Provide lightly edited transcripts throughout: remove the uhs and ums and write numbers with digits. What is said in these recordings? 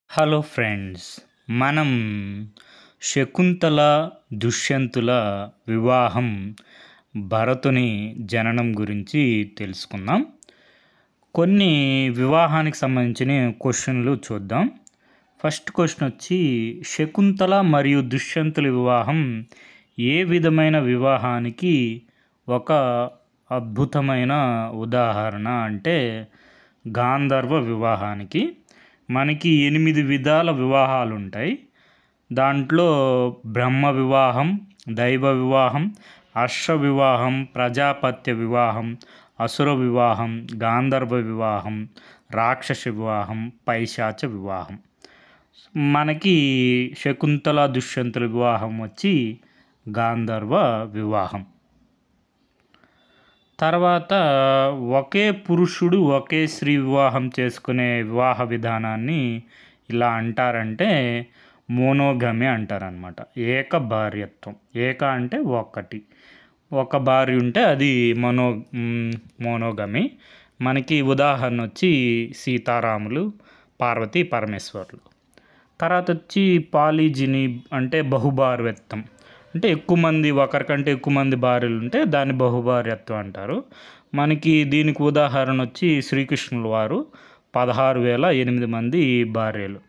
Hello friends, మనం శకుంతల దుష్యంతుల వివాహం భరతుని జననం గురించి తెలుసుకుందాం. కొన్ని వివాహానికి సంబంధించిన క్వశ్చన్లు చూద్దాం. ఫస్ట్ క్వశ్చన్ వచ్చి, శకుంతల మరియు దుష్యంతుల వివాహం ఏ విధమైన వివాహానికి ఒక అద్భుతమైన ఉదాహరణ అంటే గాంధర్వ వివాహానికి. మనకి 8 విధాల వివాహాలు ఉంటాయి. దాంట్లో బ్రహ్మ వివాహం, దైవ వివాహం, అశ్వ వివాహం, ప్రజాపత్య వివాహం, అసుర వివాహం, గాంధర్వ వివాహం, రాక్షస వివాహం, పైశాచ వివాహం. మనకి శకుంతల దుష్యంతుల వివాహం వచ్చి గాంధర్వ వివాహం. తర్వాత ఒకే పురుషుడు ఒకే స్త్రీ వివాహం చేసుకునే వివాహ విధానాన్ని ఇలా అంటారంటే మోనోగమి అంటారనమాట. ఏక భార్యత్వం. ఏక అంటే ఒక భార్య ఉంటే అది మోనోగమి. మనకి ఉదాహరణ వచ్చి సీతారాములు, పార్వతీ పరమేశ్వరులు. తర్వాత వచ్చి పాలిజిని అంటే బహుభార్యత్వం. అంటే ఎక్కువ మంది, ఒకరికంటే ఎక్కువ మంది భార్యలు ఉంటే దాన్ని బహుభార్యత్వం అంటారు. మనకి దీనికి ఉదాహరణ వచ్చి శ్రీకృష్ణుల వారు 16,008 మంది భార్యలు.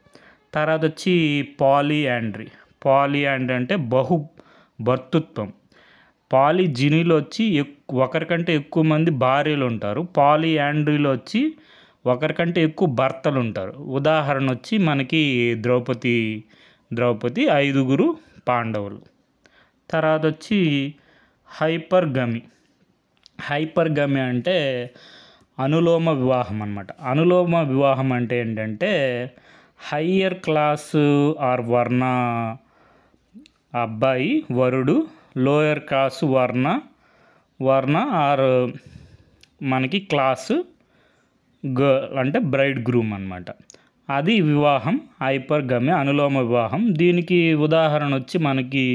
తర్వాత వచ్చి పాలియాండ్రీ అంటే భర్తృత్వం. పాలిజినీలో వచ్చి ఒకరికంటే ఎక్కువ మంది భార్యలు ఉంటారు. పాలియాండ్రీలో వచ్చి ఒకరికంటే ఎక్కువ భర్తలు ఉంటారు. ఉదాహరణ వచ్చి మనకి ద్రౌపది 5 పాండవులు. తర్వాత వచ్చి హైపర్ గమి అంటే అనులోమ వివాహం అన్నమాట. అనులోమ వివాహం అంటే ఏంటంటే హయ్యర్ క్లాసు ఆర్ వర్ణ అబ్బాయి వరుడు, లోయర్ క్లాసు వర్ణ ఆర్ మనకి క్లాసు గర్ల్ అంటే బ్రైడ్ గ్రూమ్ అన్నమాట. అది వివాహం హైపర్ గమి, అనులోమ వివాహం. దీనికి ఉదాహరణ వచ్చి మనకి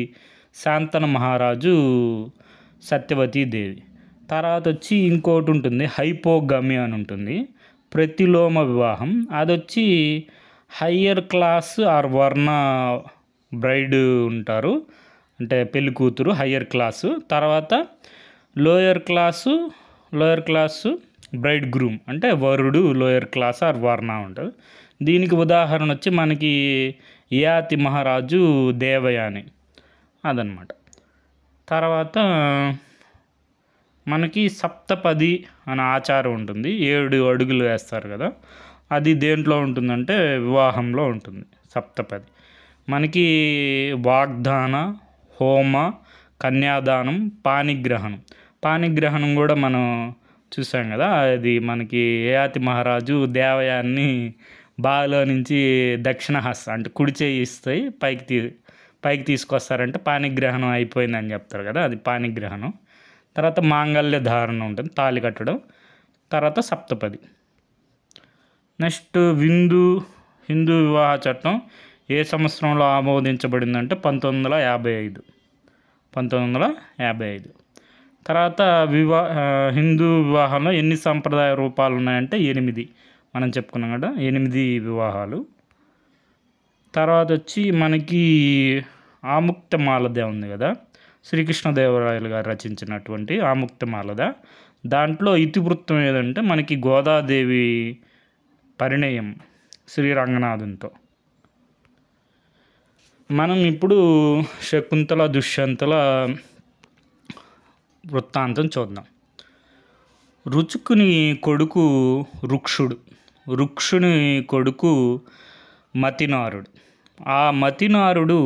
శాంతన మహారాజు, సత్యవతీ దేవి. తర్వాత వచ్చి ఇంకోటి ఉంటుంది హైపోగమి అని ఉంటుంది, ప్రతిలోమ వివాహం. అది వచ్చి హయ్యర్ క్లాస్ ఆర్ వర్ణ బ్రైడ్ ఉంటారు, అంటే పెళ్లి కూతురు హయ్యర్ క్లాసు. తర్వాత లోయర్ క్లాసు బ్రైడ్ గ్రూమ్ అంటే వరుడు లోయర్ క్లాస్ ఆర్ వర్ణ ఉంటుంది. దీనికి ఉదాహరణ వచ్చి మనకి యయాతి మహారాజు, దేవయాని అదనమాట. తర్వాత మనకి సప్తపది అనే ఆచారం ఉంటుంది. 7 అడుగులు వేస్తారు కదా, అది దేంట్లో ఉంటుందంటే వివాహంలో ఉంటుంది సప్తపది. మనకి వాగ్దాన, హోమ, కన్యాదానం, పాణిగ్రహణం కూడా మనం చూసాం కదా. అది మనకి యయాతి మహారాజు దేవయాన్ని బావిలో నుంచి దక్షిణహస్త అంటే కుడి చేయి ఇస్తాయి పైకి తీసుకొస్తారంటే పాణిగ్రహణం అయిపోయిందని చెప్తారు కదా, అది పాణిగ్రహణం. తర్వాత మాంగళ్య ధారణ ఉంటుంది, తాళి కట్టడం. తర్వాత సప్తపది. నెక్స్ట్ హిందూ వివాహ చట్టం ఏ సంవత్సరంలో ఆమోదించబడిందంటే 1955. తర్వాత హిందూ వివాహంలో ఎన్ని సంప్రదాయ రూపాలు ఉన్నాయంటే 8. మనం చెప్పుకున్నాం కదా, 8 వివాహాలు. తర్వాత వచ్చి మనకి ఆముక్తమాలద ఉంది కదా, శ్రీకృష్ణదేవరాయలు గారు రచించినటువంటి ఆముక్తమాలద. దాంట్లో ఇతివృత్తం ఏదంటే మనకి గోదాదేవి పరిణయం శ్రీరంగనాథునితో. మనం ఇప్పుడు శకుంతల దుష్యంతుల వృత్తాంతం చూద్దాం. రుచుకుని కొడుకు రుక్షుని కొడుకు మతినారుడు. ఆ మతినారుడు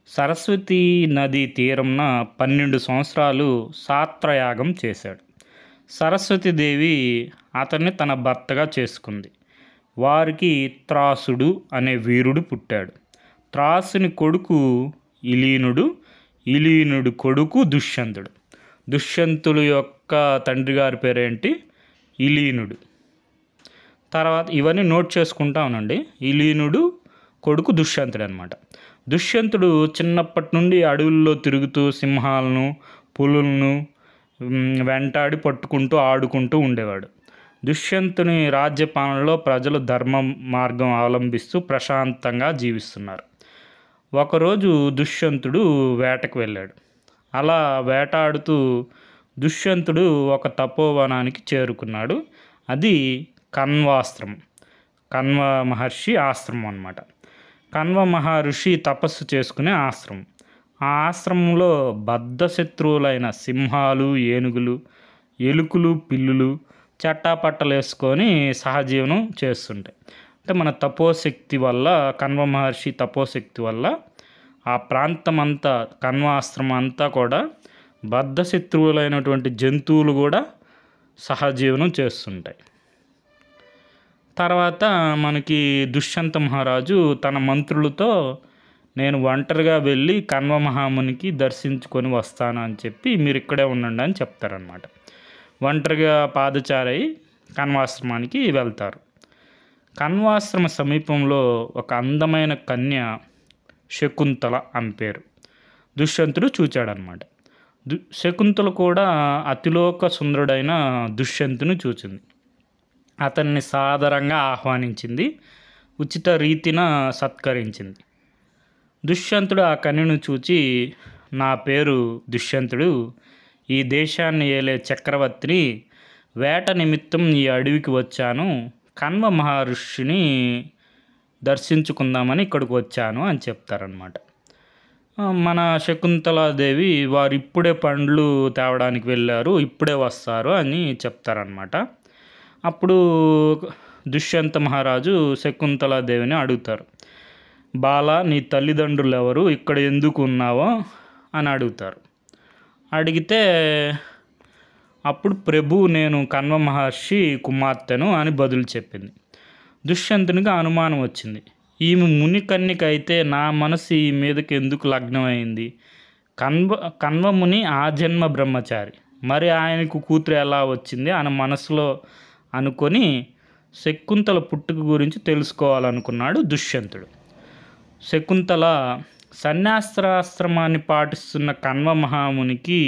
సరస్వతీ నదీ తీరంన 12 సంవత్సరాలు సాత్రయాగం చేశాడు. సరస్వతీదేవి అతన్ని తన భర్తగా చేసుకుంది. వారికి త్రాసుడు అనే వీరుడు పుట్టాడు. త్రాసుని కొడుకు ఇలీనుడు కొడుకు దుష్యంతుడు యొక్క తండ్రి గారి పేరేంటి? ఇలీనుడు. తర్వాత ఇవన్నీ నోట్ చేసుకుంటా ఉండండి. ఇలీనుడు కొడుకు దుష్యంతుడు అనమాట. దుష్యంతుడు చిన్నప్పటి నుండి అడవుల్లో తిరుగుతూ సింహాలను, పులులను వెంటాడి పట్టుకుంటూ ఆడుకుంటూ ఉండేవాడు. దుష్యంతుని రాజ్యపాలనలో ప్రజలు ధర్మ మార్గం అవలంబిస్తూ ప్రశాంతంగా జీవిస్తున్నారు. ఒకరోజు దుష్యంతుడు వేటకు వెళ్ళాడు. అలా వేటాడుతూ దుష్యంతుడు ఒక తపోవనానికి చేరుకున్నాడు. అది కణ్వాశ్రమం, కణ్వ మహర్షి ఆశ్రమం అన్నమాట. కణ్వ మహర్షి తపస్సు చేసుకునే ఆశ్రమం. ఆ ఆశ్రమంలో బద్ధశత్రువులైన సింహాలు, ఏనుగులు, ఎలుకలు, పిల్లులు చట్టాపట్టలు వేసుకొని సహజీవనం చేస్తుంటాయి. అంటే మన తపోశక్తి వల్ల, కణ్వ మహర్షి తపోశక్తి వల్ల ఆ ప్రాంతం అంతా, కణ్వాశ్రమం అంతా కూడా బద్ధశత్రువులైనటువంటి జంతువులు కూడా సహజీవనం చేస్తుంటాయి. తర్వాత మనకి దుష్యంత మహారాజు తన మంత్రులతో నేను ఒంటరిగా వెళ్ళి కణ్వ మహామునికి దర్శించుకొని వస్తాను అని చెప్పి మీరు ఇక్కడే ఉండండి అని చెప్తారనమాట. ఒంటరిగా పాదచారి కణ్వాశ్రమానికి వెళ్తారు. కణ్వాశ్రమ సమీపంలో ఒక అందమైన కన్య శకుంతల అని పేరు దుష్యంతుడు చూచాడనమాట. శకుంతల కూడా అతిలోక సుందరుడైన దుష్యంతుని చూచింది. అతన్ని సాదరంగా ఆహ్వానించింది, ఉచిత రీతిన సత్కరించింది. దుష్యంతుడు ఆ కన్యను చూచి, నా పేరు దుష్యంతుడు, ఈ దేశాన్ని ఏలే చక్రవర్తిని, వేట నిమిత్తం ఈ అడవికి వచ్చాను, కణ్వ మహర్షిని దర్శించుకుందామని ఇక్కడికి వచ్చాను అని చెప్తారనమాట. మన శకుంతలాదేవి వారు ఇప్పుడే పండ్లు తేవడానికి వెళ్ళారు, ఇప్పుడే వస్తారు అని చెప్తారనమాట. అప్పుడు దుష్యంత మహారాజు శకుంతలాదేవిని అడుగుతారు, బాల నీ తల్లిదండ్రులు ఎవరు, ఇక్కడ ఎందుకు ఉన్నావో అని అడుగుతారు. అడిగితే అప్పుడు ప్రభు నేను కణ్వ మహర్షి కుమార్తెను అని బదులు చెప్పింది. దుష్యంతునికి అనుమానం వచ్చింది, ఈమె ముని కన్యక అయితే నా మనసు ఈ మీదకి ఎందుకు లగ్నమైంది? కణ్వముని ఆ జన్మ బ్రహ్మచారి, మరి ఆయనకు కూతురు ఎలా వచ్చింది అని మనసులో అనుకొని శకుంతల పుట్టుక గురించి తెలుసుకోవాలనుకున్నాడు దుష్యంతుడు. శకుంతల సన్యాసాశ్రమాన్ని పాటిస్తున్న కణ్వ మహామునికి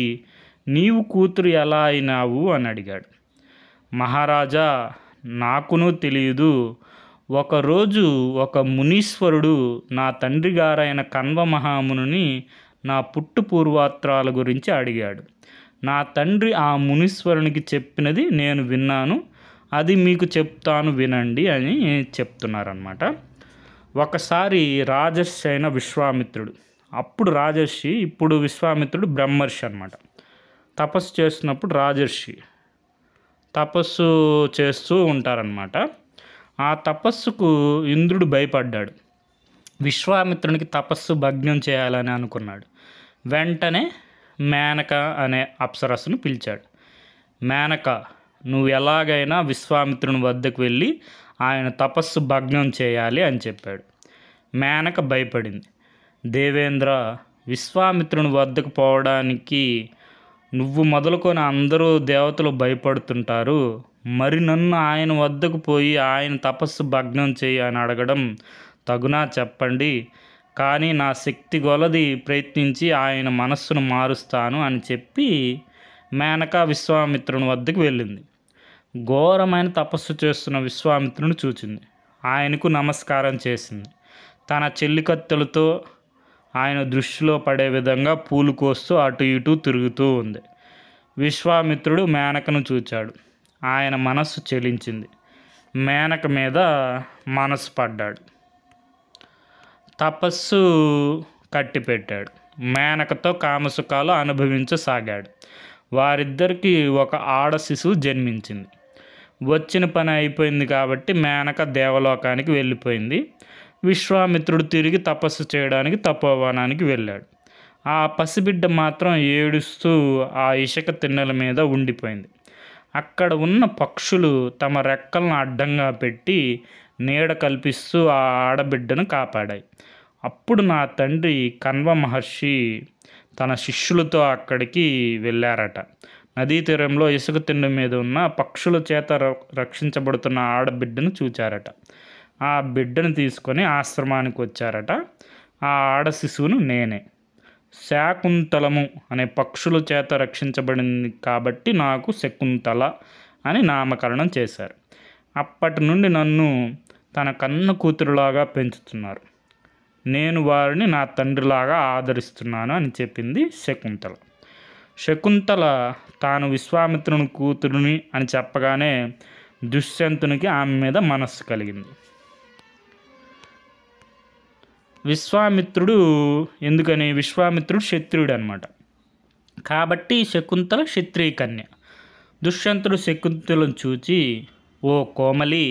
నీవు కూతురు ఎలా అయినావు అని అడిగాడు. మహారాజా, నాకును తెలియదు. ఒకరోజు ఒక మునీశ్వరుడు నా తండ్రి గారైన కణ్వ మహాముని నా పుట్టు పూర్వాత్రాల గురించి అడిగాడు. నా తండ్రి ఆ మునీశ్వరునికి చెప్పినది నేను విన్నాను, అది మీకు చెప్తాను వినండి అని చెప్తున్నారన్నమాట. ఒకసారి రాజర్షి అయిన విశ్వామిత్రుడు, అప్పుడు రాజర్షి, ఇప్పుడు విశ్వామిత్రుడు బ్రహ్మర్షి అన్నమాట. తపస్సు చేస్తున్నప్పుడు రాజర్షి తపస్సు చేస్తూ ఉంటారనమాట. ఆ తపస్సుకు ఇంద్రుడు భయపడ్డాడు. విశ్వామిత్రునికి తపస్సు భగ్నం చేయాలని అనుకున్నాడు. వెంటనే మేనక అనే అప్సరస్సును పిలిచాడు. మేనక, నువ్వు ఎలాగైనా విశ్వామిత్రుని వద్దకు వెళ్ళి ఆయన తపస్సు భగ్నం చేయాలి అని చెప్పాడు. మేనక భయపడింది. దేవేంద్ర, విశ్వామిత్రుని వద్దకు పోవడానికి నువ్వు మొదలుకొని అందరూ దేవతలు భయపడుతుంటారు, మరి నన్ను ఆయన వద్దకు పోయి ఆయన తపస్సు భగ్నం చేయి అని అడగడం తగునా చెప్పండి, కానీ నా శక్తి కొలది ప్రయత్నించి ఆయన మనస్సును మారుస్తాను అని చెప్పి మేనక విశ్వామిత్రుని వద్దకు వెళ్ళింది. ఘోరమైన తపస్సు చేస్తున్న విశ్వామిత్రుని చూచింది. ఆయనకు నమస్కారం చేసింది. తన చెల్లికత్తెలతో ఆయన దృష్టిలో పడే విధంగా పూలు కోస్తూ అటు ఇటు తిరుగుతూ ఉంది. విశ్వామిత్రుడు మేనకను చూచాడు. ఆయన మనస్సు చెలించింది. మేనక మీద మనసు పడ్డాడు. తపస్సు కట్టిపెట్టాడు. మేనకతో కామసుఖాలు అనుభవించసాగాడు. వారిద్దరికీ ఒక ఆడ శిశువు జన్మించింది. వచ్చిన పని అయిపోయింది కాబట్టి మేనక దేవలోకానికి వెళ్ళిపోయింది. విశ్వామిత్రుడు తిరిగి తపస్సు చేయడానికి తపోవనానికి వెళ్ళాడు. ఆ పసిబిడ్డ మాత్రం ఏడుస్తూ ఆ ఇసుక తిన్నెల మీద ఉండిపోయింది. అక్కడ ఉన్న పక్షులు తమ రెక్కలను అడ్డంగా పెట్టి నీడ కల్పిస్తూ ఆ ఆడబిడ్డను కాపాడాయి. అప్పుడు నా తండ్రి కణ్వ మహర్షి తన శిష్యులతో అక్కడికి వెళ్ళారట. నదీ తీరంలో ఇసుక తిండి మీద ఉన్న పక్షుల చేత రక్షించబడుతున్న ఆడబిడ్డను చూచారట. ఆ బిడ్డను తీసుకొని ఆశ్రమానికి వచ్చారట. ఆ ఆడ శిశువును నేనే. శాకుంతలము అనే పక్షుల చేత రక్షించబడింది కాబట్టి నాకు శకుంతల అని నామకరణం చేశారు. అప్పటి నుండి నన్ను తన కన్న కూతురులాగా పెంచుతున్నారు. నేను వారిని నా తండ్రిలాగా ఆదరిస్తున్నాను అని చెప్పింది శకుంతల. శకుంతల తాను విశ్వామిత్రుని కూతురుని అని చెప్పగానే దుష్యంతునికి ఆమె మీద మనస్సు కలిగింది. ఎందుకని విశ్వామిత్రుడు క్షత్రియుడు అనమాట. కాబట్టి శకుంతల క్షత్రియ కన్య. దుష్యంతుడు శకుంతలను చూచి, ఓ కోమలి,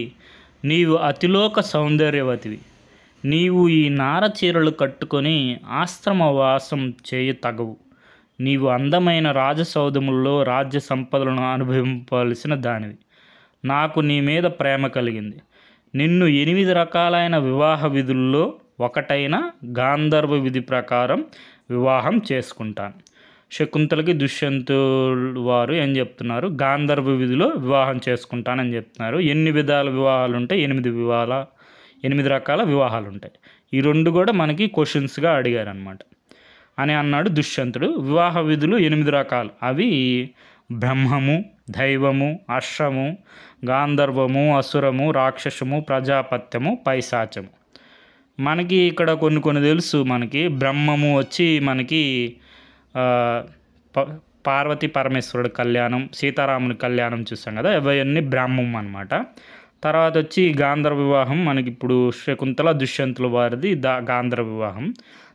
నీవు అతిలోక సౌందర్యవతివి. నీవు ఈ నార చీరలు కట్టుకొని ఆశ్రమవాసం చేయతగవు. నీవు అందమైన రాజసౌధముల్లో రాజ్య సంపదలను అనుభవింపవలసిన దానివి. నాకు నీ మీద ప్రేమ కలిగింది. నిన్ను 8 రకాలైన వివాహ విధుల్లో ఒకటైన గాంధర్వ విధి ప్రకారం వివాహం చేసుకుంటాను. శకుంతలకి దుష్యంతులు వారు ఏం చెప్తున్నారు? గాంధర్వ విధిలో వివాహం చేసుకుంటానని చెప్తున్నారు. ఎన్ని విధాల వివాహాలు ఉంటాయి? 8 రకాల వివాహాలు ఉంటాయి. ఈ 2 కూడా మనకి క్వశ్చన్స్గా అడిగారు అనమాట అని అన్నాడు దుష్యంతుడు. వివాహ విధులు 8 రకాలు. అవి బ్రహ్మము, దైవము, అశ్వము, గాంధర్వము, అసురము, రాక్షసము, ప్రజాపత్యము, పైశాచము. మనకి ఇక్కడ కొన్ని తెలుసు. మనకి బ్రహ్మము వచ్చి మనకి పార్వతీ పరమేశ్వరుడు కళ్యాణం, సీతారాముని కళ్యాణం చూస్తాం కదా, అవన్నీ బ్రహ్మం అనమాట. తర్వాత వచ్చి గాంధర్వ వివాహం మనకి ఇప్పుడు శకుంతల దుష్యంతుల వారిది గాంధర్వ వివాహం.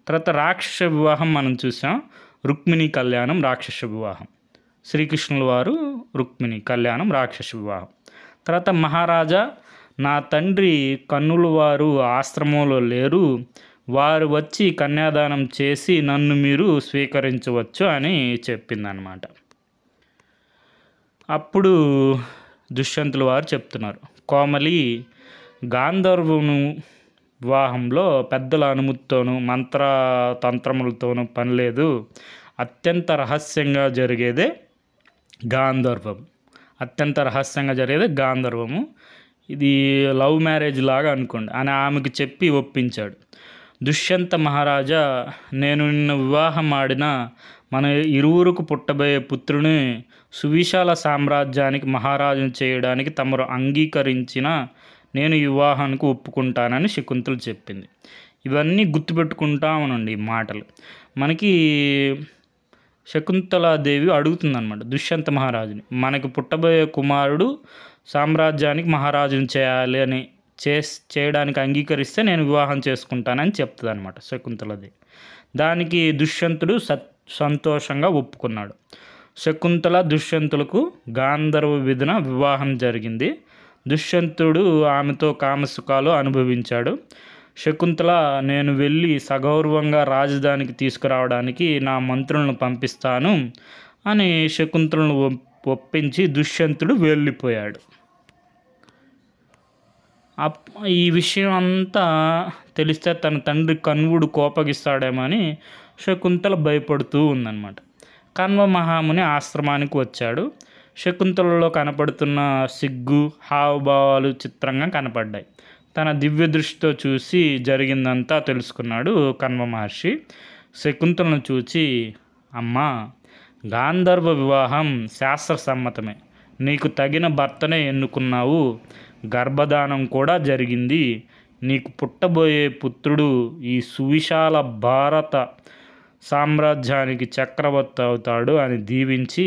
తర్వాత రాక్షస వివాహం మనం చూసాం, రుక్మిణి కళ్యాణం, రాక్షస వివాహం. శ్రీకృష్ణుల వారు రుక్మిణి కళ్యాణం, రాక్షస వివాహం. తర్వాత మహారాజా, నా తండ్రి కన్నుల వారు ఆశ్రమంలో లేరు, వారు వచ్చి కన్యాదానం చేసి నన్ను మీరు స్వీకరించవచ్చు అని చెప్పిందనమాట. అప్పుడు దుష్యంతుల వారు చెప్తున్నారు, కోమలి, గాంధర్వును వివాహంలో పెద్దల అనుమతితోనూ మంత్రతంత్రములతోనూ పని లేదు. అత్యంత రహస్యంగా జరిగేదే గాంధర్వము. ఇది లవ్ మ్యారేజ్ లాగా అనుకోండి అని ఆమెకు చెప్పి ఒప్పించాడు. దుష్యంత మహారాజా, నేను నిన్న వివాహం ఆడిన మన ఇరువురికి పుట్టబోయే పుత్రుని సువిశాల సామ్రాజ్యానికి మహారాజును చేయడానికి తమరు అంగీకరించిన నేను ఈ వివాహానికి ఒప్పుకుంటానని శకుంతల చెప్పింది. ఇవన్నీ గుర్తుపెట్టుకుంటా ఉనండి ఈ మాటలు. మనకి శకుంతలాదేవి అడుగుతుందన్నమాట దుష్యంత మహారాజుని, మనకు పుట్టబోయే కుమారుడు సామ్రాజ్యానికి మహారాజును చేయాలి అని చేయడానికి అంగీకరిస్తే నేను వివాహం చేసుకుంటానని చెప్తుంది అనమాట శకుంతలది. దానికి దుష్యంతుడు సంతోషంగా ఒప్పుకున్నాడు. శకుంతల దుష్యంతులకు గాంధర్వ విధిన వివాహం జరిగింది. దుష్యంతుడు ఆమెతో కామసుఖాలు అనుభవించాడు. శకుంతల, నేను వెళ్ళి సగౌరవంగా రాజధానికి తీసుకురావడానికి నా మంత్రులను పంపిస్తాను అని శకుంతలను ఒప్పించి దుష్యంతుడు వెళ్ళిపోయాడు. ఈ విషయం అంతా తెలిస్తే తన తండ్రి కన్వుడు కోపగిస్తాడేమో అని శకుంతల భయపడుతూ ఉందన్నమాట. కన్వ మహాముని ఆశ్రమానికి వచ్చాడు. శకుంతలలో కనపడుతున్న సిగ్గు హావభావాలు చిత్రంగా కనపడ్డాయి. తన దివ్య దృష్టితో చూసి జరిగిందంతా తెలుసుకున్నాడు కన్వ మహర్షి. శకుంతలను చూచి, అమ్మా, గాంధర్వ వివాహం శాస్త్రసమ్మతమే. నీకు తగిన భర్తనే ఎన్నుకున్నావు. గర్భధానం కూడా జరిగింది. నీకు పుట్టబోయే పుత్రుడు ఈ సువిశాల భారత సామ్రాజ్యానికి చక్రవర్తి అవుతాడు అని దీవించి,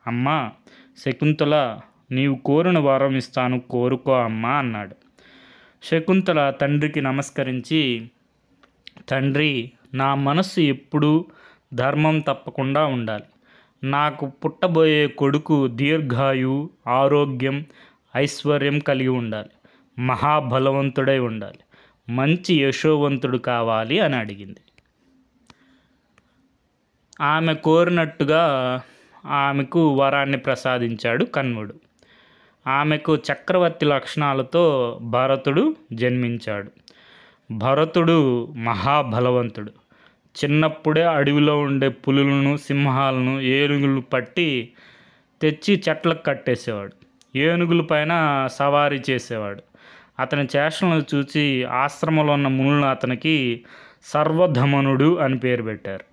అమ్మా శకుంతల, నీవు కోరిన వరం ఇస్తాను, కోరుకో అమ్మా అన్నాడు. శకుంతల తండ్రికి నమస్కరించి, తండ్రి, నా మనస్సు ఎప్పుడూ ధర్మం తప్పకుండా ఉండాలి. నాకు పుట్టబోయే కొడుకు దీర్ఘాయు, ఆరోగ్యం, ఐశ్వర్యం కలిగి ఉండాలి. మహాబలవంతుడై ఉండాలి. మంచి యశోవంతుడు కావాలి అని అడిగింది. ఆమె కోరినట్టుగా ఆమెకు వరాన్ని ప్రసాదించాడు కన్వుడు. ఆమెకు చక్రవర్తి లక్షణాలతో భరతుడు జన్మించాడు. భరతుడు మహాబలవంతుడు. చిన్నప్పుడే అడవిలో ఉండే పులులను, సింహాలను, ఏనుగులు పట్టి తెచ్చి చెట్లకు కట్టేసేవాడు. ఏనుగుల పైన సవారీ చేసేవాడు. అతని చేష్టలను చూసి ఆశ్రమంలో ఉన్న మునులు అతనికి సర్వధమనుడు అని పేరు పెట్టారు.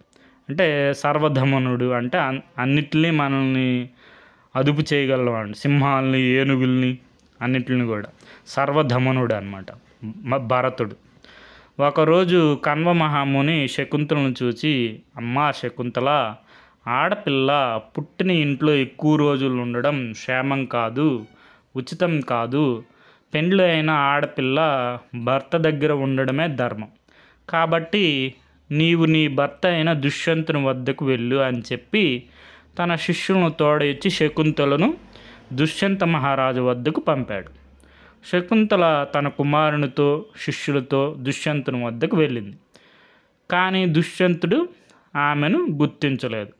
అంటే సర్వధమనుడు అంటే అన్నిటినీ మనల్ని అదుపు చేయగలవాడు, సింహాల్ని, ఏనుగుల్ని అన్నిటిని కూడా. సర్వధమనుడు అనమాట భరతుడు. ఒకరోజు కణ్వ మహాముని శకుంతలను చూసి, అమ్మా శకుంతల, ఆడపిల్ల పుట్టిన ఇంట్లో ఎక్కువ రోజులు ఉండడం క్షేమం కాదు, ఉచితం కాదు. పెండ్లి అయిన ఆడపిల్ల భర్త దగ్గర ఉండడమే ధర్మం. కాబట్టి నీవు నీ భర్త అయిన దుష్యంతుని వద్దకు వెళ్ళు అని చెప్పి తన శిష్యులను తోడేచ్చి శకుంతలను దుష్యంత మహారాజు వద్దకు పంపాడు. శకుంతల తన కుమారునితో శిష్యులతో దుష్యంతుని వద్దకు వెళ్ళింది. కానీ దుష్యంతుడు ఆమెను గుర్తించలేదు.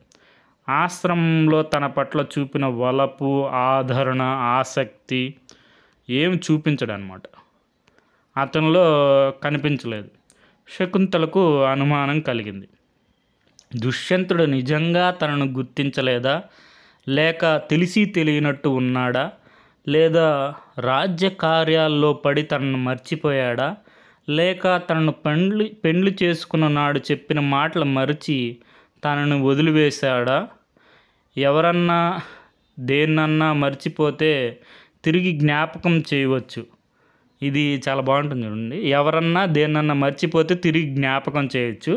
ఆశ్రమంలో తన పట్ల చూపిన వలపు, ఆదరణ, ఆసక్తి ఏమి చూపించడనమాట. అతనిలో కనిపించలేదు. శకుంతలకు అనుమానం కలిగింది. దుష్యంతుడు నిజంగా తనను గుర్తించలేదా, లేక తెలిసి తెలియనట్టు ఉన్నాడా, లేదా రాజ్య కార్యాల్లో పడి తనను మర్చిపోయాడా, లేక తనను పెండ్లి చేసుకున్న నాడు చెప్పిన మాటలు మరిచి తనను వదిలివేశాడా? ఎవరన్నా దేన్నన్నా మర్చిపోతే తిరిగి జ్ఞాపకం చేయవచ్చు. ఇది చాలా బాగుంటుంది చూడండి. ఎవరన్నా దేన్నన్నా మర్చిపోతే తిరిగి జ్ఞాపకం చేయొచ్చు,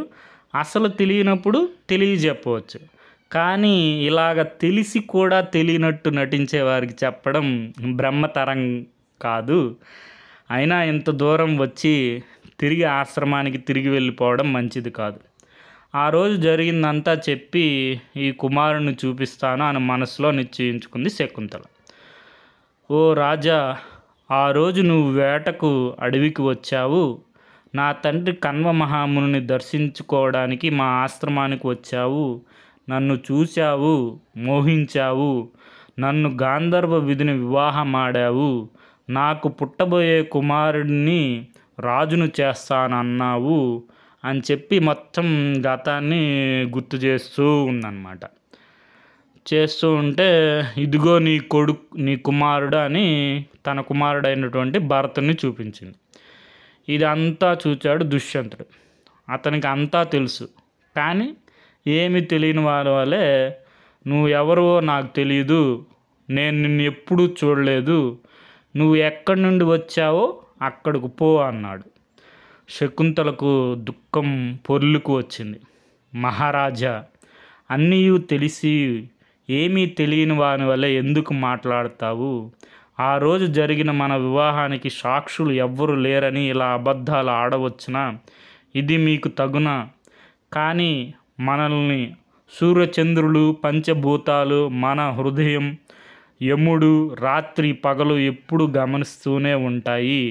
అసలు తెలియనప్పుడు తెలియజెప్పవచ్చు. కానీ ఇలాగ తెలిసి కూడా తెలియనట్టు నటించే వారికి చెప్పడం బ్రహ్మతరం కాదు. అయినా ఇంత దూరం వచ్చి తిరిగి ఆశ్రమానికి తిరిగి వెళ్ళిపోవడం మంచిది కాదు. ఆ రోజు జరిగిందంతా చెప్పి ఈ కుమారుని చూపిస్తాను అని మనసులో నిశ్చయించుకుంది శకుంతల. ఓ రాజా, ఆ రోజు నువ్వు వేటకు అడవికి వచ్చావు. నా తండ్రి కణ్వ మహాముని దర్శించుకోవడానికి మా ఆశ్రమానికి వచ్చావు. నన్ను చూశావు, మోహించావు. నన్ను గాంధర్వ విధిని వివాహమాడావు. నాకు పుట్టబోయే కుమారుడిని రాజును చేస్తానన్నావు అని చెప్పి మొత్తం గతాన్ని గుర్తు చేస్తూ ఉందన్నమాట. చేస్తూ ఉంటే ఇదిగో నీ కుమారుడు అని తన కుమారుడైనటువంటి భరతుని చూపించింది. ఇది అంతా చూచాడు దుష్యంతుడు. అతనికి అంతా తెలుసు. కానీ ఏమి తెలియని వారి వలె, నువ్వు ఎవరో నాకు తెలియదు, నేను నిన్ను ఎప్పుడూ చూడలేదు, నువ్వు ఎక్కడి నుండి వచ్చావో అక్కడికి పో అన్నాడు. శకుంతలకు దుఃఖం పొర్లుకు వచ్చింది. మహారాజా, అన్నీ తెలిసి ఏమీ తెలియని వాని వల్ల ఎందుకు మాట్లాడతావు? ఆ రోజు జరిగిన మన వివాహానికి సాక్షులు ఎవ్వరూ లేరని ఇలా అబద్ధాలు ఆడవచ్చునా? ఇది మీకు తగునా? కానీ మనల్ని సూర్యచంద్రులు, పంచభూతాలు, మన హృదయం, యముడు రాత్రి పగలు ఎప్పుడు గమనిస్తూనే ఉంటాయి.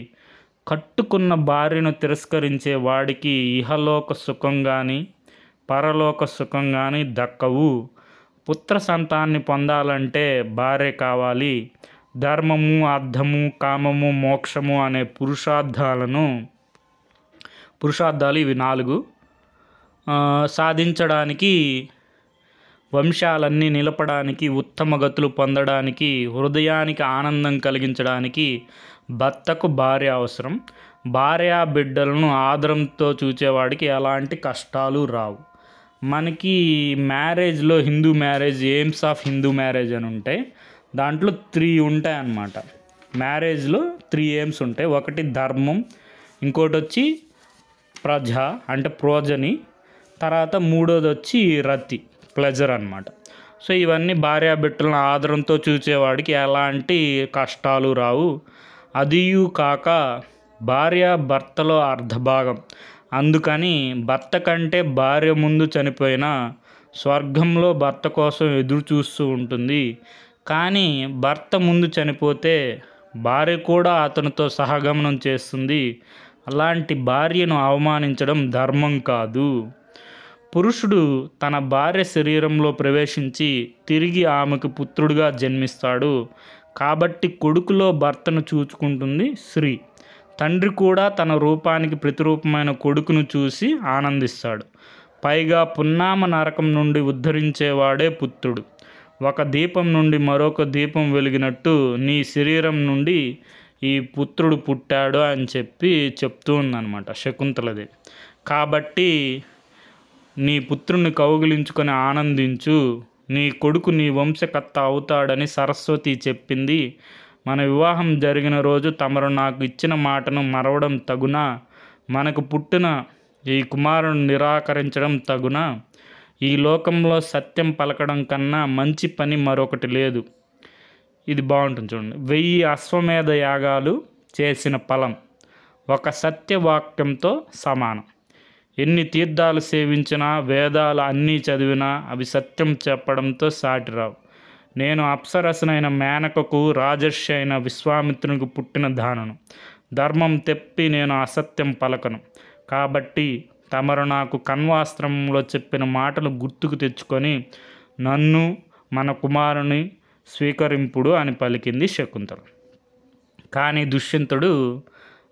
కట్టుకున్న భార్యను తిరస్కరించే వాడికి ఇహలోక సుఖం కానీ పరలోక సుఖం కానీ దక్కవు. పుత్ర సంతాన్ని పొందాలంటే భార్య కావాలి. ధర్మము, అర్థము, కామము, మోక్షము అనే పురుషార్థాలు ఇవి 4 సాధించడానికి, వంశాలన్నీ నిలపడానికి, ఉత్తమ గతులు పొందడానికి, హృదయానికి ఆనందం కలిగించడానికి భర్తకు భార్య అవసరం. భార్య బిడ్డలను ఆదరంతో చూచేవాడికి ఎలాంటి కష్టాలు రావు. మనకి మ్యారేజ్లో Hindu marriage, aims of Hindu marriage అని ఉంటాయి. దాంట్లో 3 ఉంటాయి అన్నమాట. మ్యారేజ్లో 3 ఎయిమ్స్ ఉంటాయి. ఒకటి ధర్మం, ఇంకోటి వచ్చి ప్రజ అంటే ప్రోజని, తర్వాత 3వది వచ్చి రతి, ప్లెజర్ అన్నమాట. సో ఇవన్నీ భార్యాబిడ్డలను ఆదరంతో చూచేవాడికి ఎలాంటి కష్టాలు రావు. అదియు కాక భార్య భర్తలో అర్ధభాగం. అందుకని భర్త కంటే భార్య ముందు చనిపోయినా స్వర్గంలో భర్త కోసం ఎదురు చూస్తూ ఉంటుంది. కానీ భర్త ముందు చనిపోతే భార్య కూడా అతనితో సహగమనం చేస్తుంది. అలాంటి భార్యను అవమానించడం ధర్మం కాదు. పురుషుడు తన భార్య శరీరంలో ప్రవేశించి తిరిగి ఆమెకు పుత్రుడిగా జన్మిస్తాడు. కాబట్టి కొడుకులో భర్తను చూచుకుంటుంది స్త్రీ. తండ్రి కూడా తన రూపానికి ప్రతిరూపమైన కొడుకును చూసి ఆనందిస్తాడు. పైగా పున్నామ నరకం నుండి ఉద్ధరించేవాడే పుత్రుడు. ఒక దీపం నుండి మరొక దీపం వెలిగినట్టు నీ శరీరం నుండి ఈ పుత్రుడు పుట్టాడు అని చెప్తూ ఉందన్నమాట శకుంతలది. కాబట్టి నీ పుత్రుని కౌగిలించుకొని ఆనందించు. నీ కొడుకు నీ వంశకర్త అవుతాడని సరస్వతి చెప్పింది. మన వివాహం జరిగిన రోజు తమరు నాకు ఇచ్చిన మాటను మరవడం తగునా? మనకు పుట్టిన ఈ కుమారుని నిరాకరించడం తగునా? ఈ లోకంలో సత్యం పలకడం కన్నా మంచి పని మరొకటి లేదు. ఇది బాగుంటుంది చూడండి. 1000 అశ్వమేధ యాగాలు చేసిన ఫలం ఒక సత్యవాక్యంతో సమానం. ఎన్ని తీర్థాలు సేవించినా, వేదాలు అన్నీ చదివినా అవి సత్యం చెప్పడంతో సాటిరావు. నేను అప్సరసనైన మేనకకు, రాజర్షి అయిన విశ్వామిత్రునికి పుట్టిన దానను. ధర్మం తెప్పి నేను అసత్యం పలకను. కాబట్టి తమరు నాకు కన్వాస్త్రంలో చెప్పిన మాటలు గుర్తుకు తెచ్చుకొని నన్ను, మన కుమారుని స్వీకరింపుడు అని పలికింది శకుంతల. కానీ దుష్యంతుడు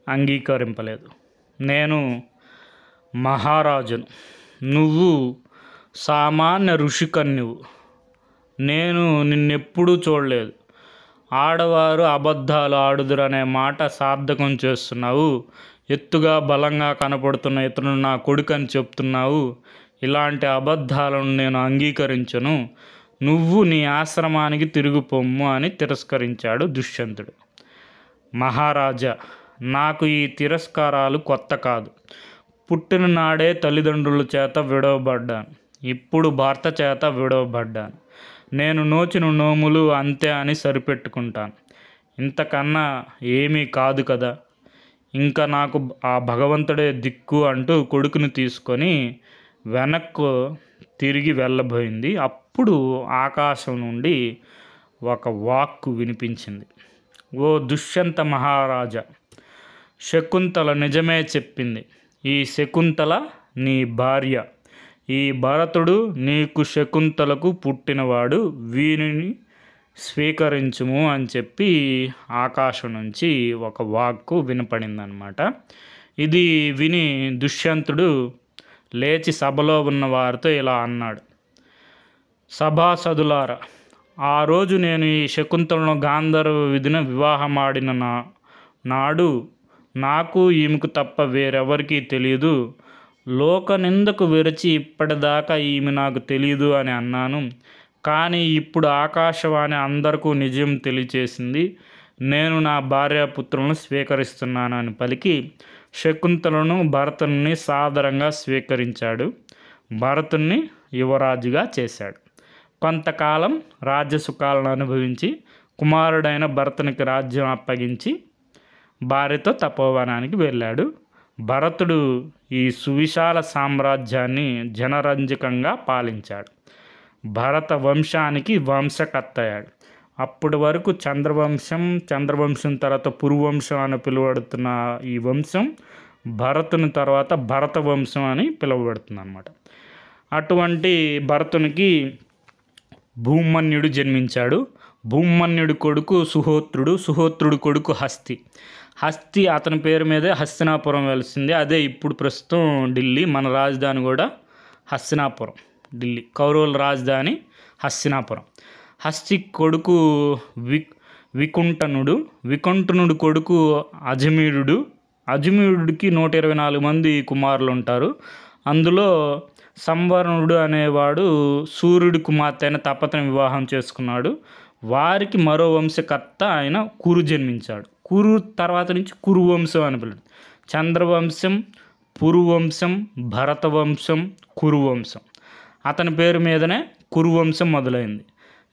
అంగీకరింపలేదు. నేను మహారాజును, నువ్వు సామాన్య ఋషికన్యువు. నేను నిన్నెప్పుడూ చూడలేదు. ఆడవారు అబద్ధాలు ఆడుదురు అనే మాట సార్థకం చేస్తున్నావు. ఎత్తుగా బలంగా కనపడుతున్న ఇతను నా కొడుకని చెప్తున్నావు. ఇలాంటి అబద్ధాలను నేను అంగీకరించను. నువ్వు నీ ఆశ్రమానికి తిరుగుపొమ్ము అని తిరస్కరించాడు దుష్యంతుడు. మహారాజా, నాకు ఈ తిరస్కారాలు కొత్త కాదు. పుట్టిన నాడే తల్లిదండ్రుల చేత విడవబడ్డాను. ఇప్పుడు భర్త చేత విడవబడ్డాను. నేను నోచిన నోములు అంతే అని సరిపెట్టుకుంటాను. ఇంతకన్నా ఏమీ కాదు కదా. ఇంకా నాకు ఆ భగవంతుడే దిక్కు అంటూ కొడుకుని తీసుకొని వెనక్కు తిరిగి వెళ్ళబోయింది. అప్పుడు ఆకాశం నుండి ఒక వాక్కు వినిపించింది. ఓ దుష్యంత మహారాజా, శకుంతల నిజమే చెప్పింది. ఈ శకుంతల నీ భార్య. ఈ భరతుడు నీకు శకుంతలకు పుట్టినవాడు. వీనిని స్వీకరించుము అని చెప్పి ఆకాశం నుంచి ఒక వాక్కు వినపడిందనమాట. ఇది విని దుష్యంతుడు లేచి సభలో ఉన్న వారితో ఇలా అన్నాడు. సభాసదులారా, ఆ రోజు నేను ఈ శకుంతలను గాంధర్వ విధిన వివాహమాడిన నాడు నాకు ఈమెకు తప్ప వేరెవరికీ తెలియదు. లోకనిందకు విరచి ఇప్పటిదాకా ఈమె నాకు తెలియదు అని అన్నాను. కానీ ఇప్పుడు ఆకాశవాణి అందరికీ నిజం తెలియచేసింది. నేను నా భార్యాపుత్రులను స్వీకరిస్తున్నాను అని పలికి శకుంతలను, భరతుని సాదరంగా స్వీకరించాడు. భరతుని యువరాజుగా చేశాడు. కొంతకాలం రాజ్యసుఖాలను అనుభవించి కుమారుడైన భరతునికి రాజ్యం అప్పగించి భార్యతో తపోవనానికి వెళ్ళాడు. భరతుడు ఈ సువిశాల సామ్రాజ్యాన్ని జనరంజకంగా పాలించాడు. భరత వంశానికి వంశకర్త అయ్యాడు. అప్పటి వరకు చంద్రవంశం తర్వాత పురువంశం అని పిలువబడుతున్న ఈ వంశం భరతుని తర్వాత భరత వంశం అని పిలువబడుతుంది అన్నమాట. అటువంటి భరతునికి భూమన్యుడు జన్మించాడు. భూమన్యుడి కొడుకు సుహోత్రుడు. సుహోత్రుడి కొడుకు హస్తి అతని పేరు మీదే హస్తినాపురం వెలిసింది. అదే ఇప్పుడు ప్రస్తుతం ఢిల్లీ. మన రాజధాని కూడా హస్తినాపురం, ఢిల్లీ. కౌరవుల రాజధాని హస్తినాపురం. హస్తి కొడుకు వికుంఠనుడు. వికుంఠనుడి కొడుకు అజమీరుడు. అజమీరుడికి 124 మంది కుమారులు ఉంటారు. అందులో సంవరణుడు అనేవాడు సూర్యుడి కుమార్తె అయిన తపతని వివాహం చేసుకున్నాడు. వారికి మరో వంశకర్త అయిన కురు జన్మించాడు. కురు తర్వాత నుంచి కురువంశం అని పిలుస్తుంది. చంద్రవంశం, పురువంశం, భరతవంశం, కురువంశం. అతని పేరు మీదనే కురువంశం మొదలైంది.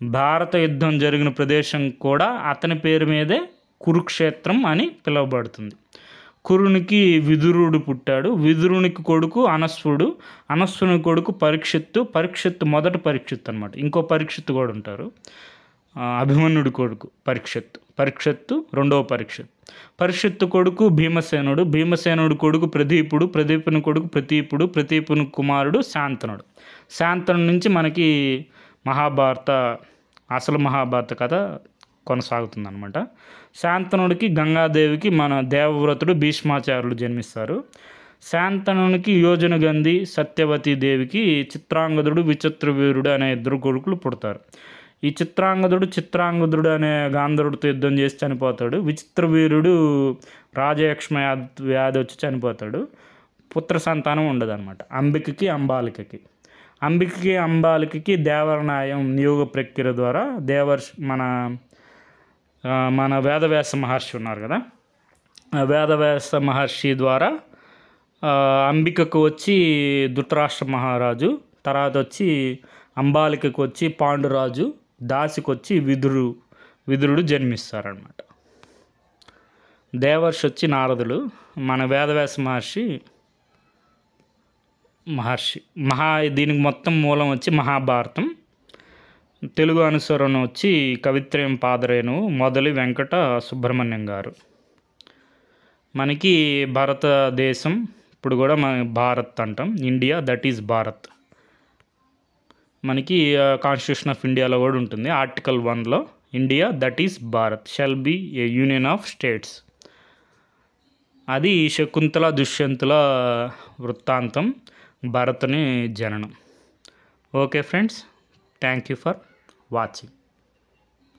భారత యుద్ధం జరిగిన ప్రదేశం కూడా అతని పేరు మీదే కురుక్షేత్రం అని పిలువబడుతుంది. కురునికి విదురుడు పుట్టాడు. విదురునికి కొడుకు అనస్వుడు. అనస్వుని కొడుకు పరీక్షిత్తు మొదటి పరీక్షిత్తు అనమాట. ఇంకో పరీక్షిత్తు కూడా ఉంటారు. అభిమన్యుడి కొడుకు పరీక్షిత్తు రెండవ పరీక్షిత్తు కొడుకు భీమసేనుడి కొడుకు ప్రదీపుని కొడుకు ప్రతీపుని కుమారుడు శాంతనుడు నుంచి మనకి అసలు మహాభారత కథ కొనసాగుతుందన్నమాట. శాంతనుడికి గంగాదేవికి మన దేవవ్రతుడు భీష్మాచార్యులు జన్మిస్తారు. శాంతనునికి యోజనగంధి సత్యవతీ దేవికి చిత్రాంగదుడు విచిత్రవీరుడు అనే 2 కొడుకులు పుడతారు. ఈ చిత్రాంగదుడు అనే గాంధర్వుడితో యుద్ధం చేసి చనిపోతాడు. విచిత్రవీరుడు రాజయక్ష్మ వ్యాధి వచ్చి చనిపోతాడు. పుత్ర సంతానం ఉండదన్నమాట అంబికకి అంబాలికకి. అంబికకి అంబాలికకి దేవరనాయం నియోగ ప్రక్రియ ద్వారా మన వేదవ్యాస మహర్షి ఉన్నారు కదా, ఆ వేదవ్యాస మహర్షి ద్వారా అంబికకు వచ్చి ధృతరాష్ట్ర మహారాజు, తర్వాత వచ్చి అంబాలికకు వచ్చి పాండురాజు, దాసికి వచ్చి విదురుడు జన్మిస్తారనమాట. దేవర్షి వచ్చి నారదులు, మన వేదవ్యాస మహర్షి దీనికి మొత్తం మూలం వచ్చి మహాభారతం. తెలుగు అనుసరణ వచ్చి కవిత్రయం పాదరేణువు, మొదలి వెంకట సుబ్రహ్మణ్యం గారు. మనకి భారతదేశం ఇప్పుడు కూడా మన భారత్ అంటాం, ఇండియా దట్ ఈజ్ భారత్. మనకి కాన్స్టిట్యూషన్ ఆఫ్ ఇండియాలో కూడా ఉంటుంది, ఆర్టికల్ 1లో India that is Bharat shall be a union of states. అది శకుంతల దుష్యంతుల వృత్తాంతం, భరతుని జననం. Okay friends, thank you for watching.